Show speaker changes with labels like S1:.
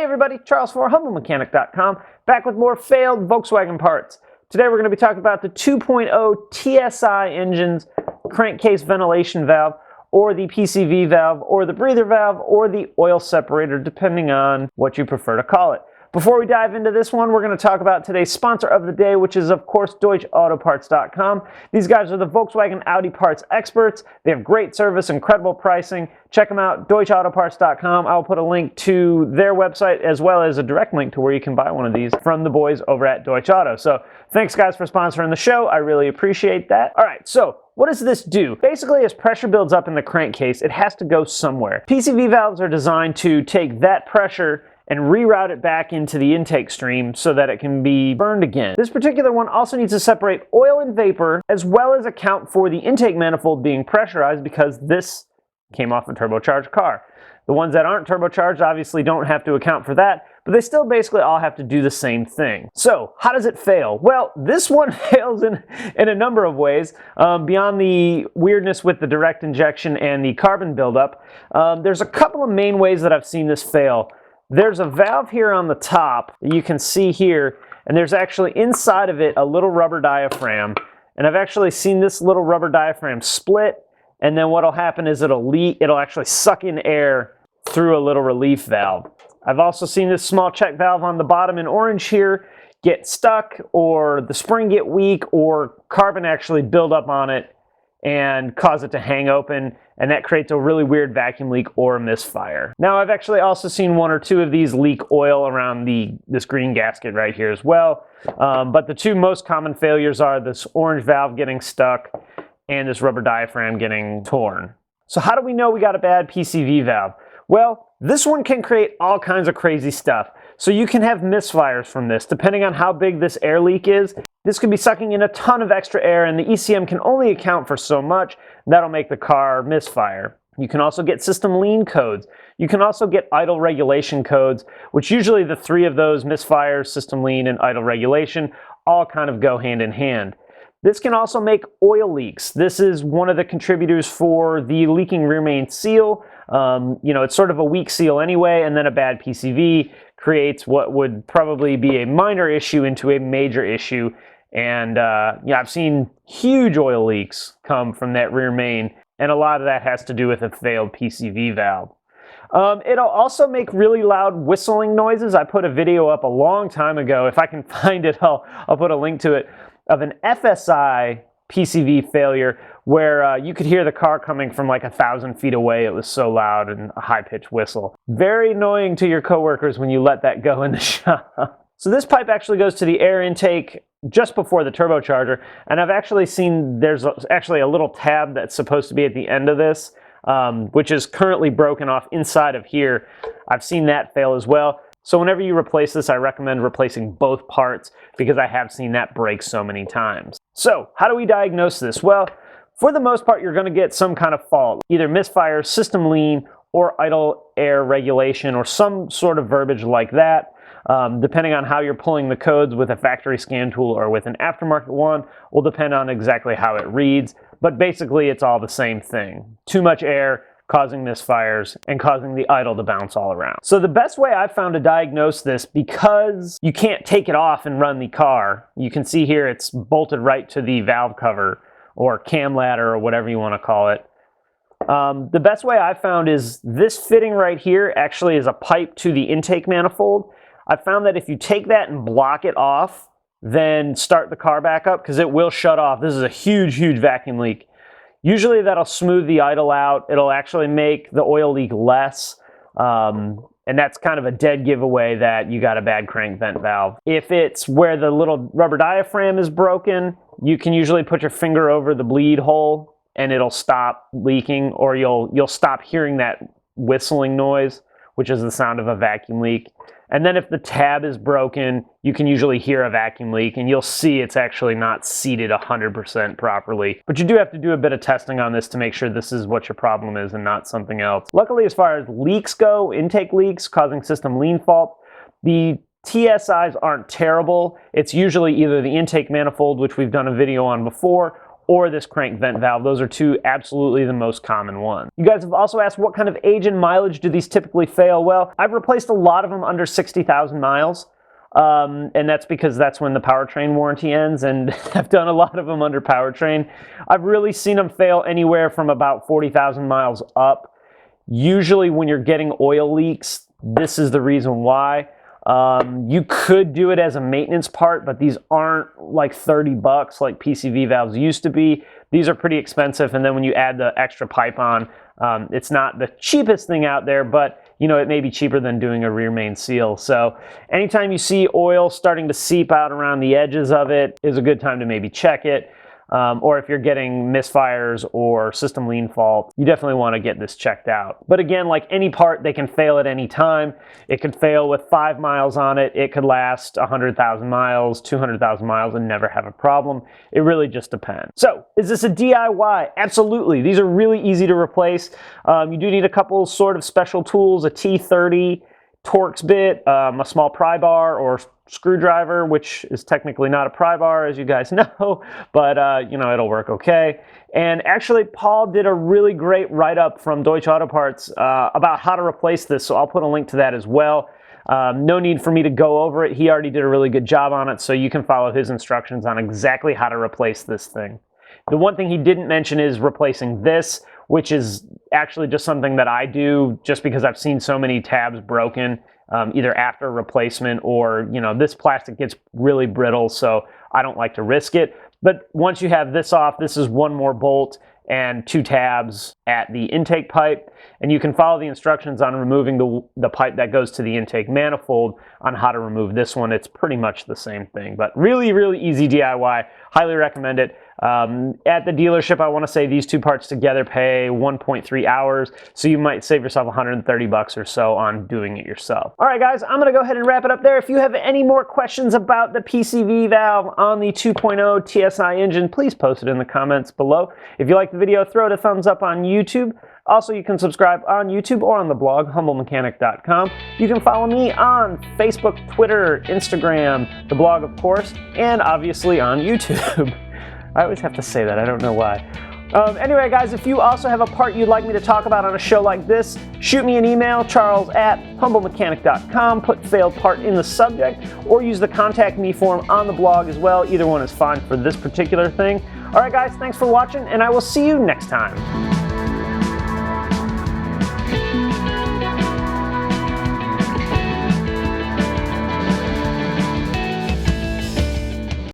S1: everybody, Charles for HumbleMechanic.com, back with more failed Volkswagen parts. Today we're going to be talking about the 2.0 TSI engine's crankcase ventilation valve, or the PCV valve, or the breather valve, or the oil separator, depending on what you prefer to call it. Before we dive into this one, we're going to talk about today's sponsor of the day, which is, of course, Deutsche Auto Parts.com. These guys are the Volkswagen Audi parts experts. They have great service, incredible pricing. Check them out, DeutscheAutoParts.com. I'll put a link to their website as well as a direct link to where you can buy one of these from the boys over at Deutsche Auto. So thanks, guys, for sponsoring the show. I really appreciate that. All right, so what does this do? Basically, as pressure builds up in the crankcase, it has to go somewhere. PCV valves are designed to take that pressure and reroute it back into the intake stream so that it can be burned again. This particular one also needs to separate oil and vapor, as well as account for the intake manifold being pressurized, because this came off a turbocharged car. The ones that aren't turbocharged obviously don't have to account for that, but they still basically all have to do the same thing. So how does it fail? Well, this one fails in a number of ways. Beyond the weirdness with the direct injection and the carbon buildup, there's a couple of main ways that I've seen this fail. There's a valve here on the top that you can see here, and there's actually inside of it a little rubber diaphragm. And I've actually seen this little rubber diaphragm split, and then what'll happen is it'll actually suck in air through a little relief valve. I've also seen this small check valve on the bottom in orange here get stuck, or the spring get weak, or carbon actually build up on it and cause it to hang open, and that creates a really weird vacuum leak or misfire. Now, I've actually also seen one or two of these leak oil around this green gasket right here as well, but the two most common failures are this orange valve getting stuck and this rubber diaphragm getting torn. So how do we know we got a bad PCV valve? Well, this one can create all kinds of crazy stuff. So you can have misfires from this, depending on how big this air leak is. This could be sucking in a ton of extra air, and the ECM can only account for so much. That'll make the car misfire. You can also get system lean codes. You can also get idle regulation codes, which usually the three of those, misfires, system lean, and idle regulation, all kind of go hand in hand. This can also make oil leaks. This is one of the contributors for the leaking rear main seal. It's sort of a weak seal anyway, and then a bad PCV creates what would probably be a minor issue into a major issue. And I've seen huge oil leaks come from that rear main, and a lot of that has to do with a failed PCV valve. It'll also make really loud whistling noises. I put a video up a long time ago. If I can find it, I'll put a link to it, of an FSI PCV failure where you could hear the car coming from like 1,000 feet away. It was so loud, and a high-pitched whistle. Very annoying to your coworkers when you let that go in the shop. So this pipe actually goes to the air intake just before the turbocharger, and I've actually seen there's actually a little tab that's supposed to be at the end of this, which is currently broken off inside of here. I've seen that fail as well. So whenever you replace this, I recommend replacing both parts, because I have seen that break so many times. So how do we diagnose this? Well, for the most part, you're going to get some kind of fault, either misfire, system lean, or idle air regulation, or some sort of verbiage like that. Depending on how you're pulling the codes with a factory scan tool or with an aftermarket one, will depend on exactly how it reads. But basically, it's all the same thing. Too much air causing misfires and causing the idle to bounce all around. So the best way I've found to diagnose this, because you can't take it off and run the car, you can see here it's bolted right to the valve cover or cam ladder or whatever you want to call it. The best way I've found is this fitting right here actually is a pipe to the intake manifold. I found that if you take that and block it off, then start the car back up, because it will shut off. This is a huge, huge vacuum leak. Usually that'll smooth the idle out. It'll actually make the oil leak less. And that's kind of a dead giveaway that you got a bad crank vent valve. If it's where the little rubber diaphragm is broken, you can usually put your finger over the bleed hole and it'll stop leaking, or you'll stop hearing that whistling noise, which is the sound of a vacuum leak. And then if the tab is broken, you can usually hear a vacuum leak, and you'll see it's actually not seated 100% properly. But you do have to do a bit of testing on this to make sure this is what your problem is and not something else. Luckily, as far as leaks go, intake leaks causing system lean fault, the TSIs aren't terrible. It's usually either the intake manifold, which we've done a video on before, or this crank vent valve. Those are two absolutely the most common ones. You guys have also asked what kind of age and mileage do these typically fail? Well, I've replaced a lot of them under 60,000 miles. And that's because that's when the powertrain warranty ends, and I've done a lot of them under powertrain. I've really seen them fail anywhere from about 40,000 miles up. Usually when you're getting oil leaks, this is the reason why. You could do it as a maintenance part, but these aren't like 30 bucks like PCV valves used to be. These are pretty expensive, and then when you add the extra pipe on, it's not the cheapest thing out there, but you know, it may be cheaper than doing a rear main seal. So anytime you see oil starting to seep out around the edges of it is a good time to maybe check it. Or if you're getting misfires or system lean fault, you definitely want to get this checked out. But again, like any part, they can fail at any time. It could fail with 5 miles on it. It could last 100,000 miles, 200,000 miles and never have a problem. It really just depends. So is this a DIY? Absolutely. These are really easy to replace. You do need a couple sort of special tools, a T30 Torx bit, a small pry bar or screwdriver, which is technically not a pry bar, as you guys know, but you know, it'll work okay. And actually, Paul did a really great write-up from Deutsche Auto Parts about how to replace this, so I'll put a link to that as well. No need for me to go over it. He already did a really good job on it, so you can follow his instructions on exactly how to replace this thing. The one thing he didn't mention is replacing this, which is actually just something that I do just because I've seen so many tabs broken, either after replacement or, you know, this plastic gets really brittle, so I don't like to risk it. But once you have this off, this is one more bolt and 2 tabs at the intake pipe, and you can follow the instructions on removing the pipe that goes to the intake manifold on how to remove this one. It's pretty much the same thing, but really, really easy DIY. Highly recommend it. At the dealership, I want to say these 2 parts together pay 1.3 hours, so you might save yourself 130 bucks or so on doing it yourself. All right, guys, I'm going to go ahead and wrap it up there. If you have any more questions about the PCV valve on the 2.0 TSI engine, please post it in the comments below. If you like the video, throw it a thumbs up on YouTube. Also, you can subscribe on YouTube or on the blog, humblemechanic.com. You can follow me on Facebook, Twitter, Instagram, the blog, of course, and obviously on YouTube. I always have to say that, I don't know why. Anyway, guys, if you also have a part you'd like me to talk about on a show like this, shoot me an email, charles@humblemechanic.com, put failed part in the subject, or use the contact me form on the blog as well. Either one is fine for this particular thing. All right, guys, thanks for watching, and I will see you next time.